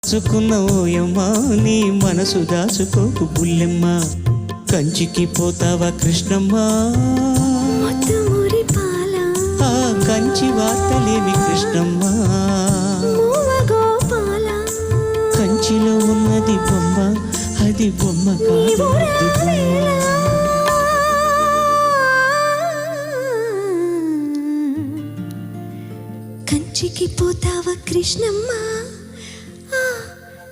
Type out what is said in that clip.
దాచుకున్న ఓయమ్మ నీ మనసు దాచుకోకు బుల్లెమ్మ, కంచికి పోతావా కృష్ణమ్మ, ఆ కంచి వార్తలేమి కృష్ణమ్మ, కంచిలో ఉన్నది బొమ్మ, అది బొమ్మ కాదు. కంచికి పోతావా కృష్ణమ్మ.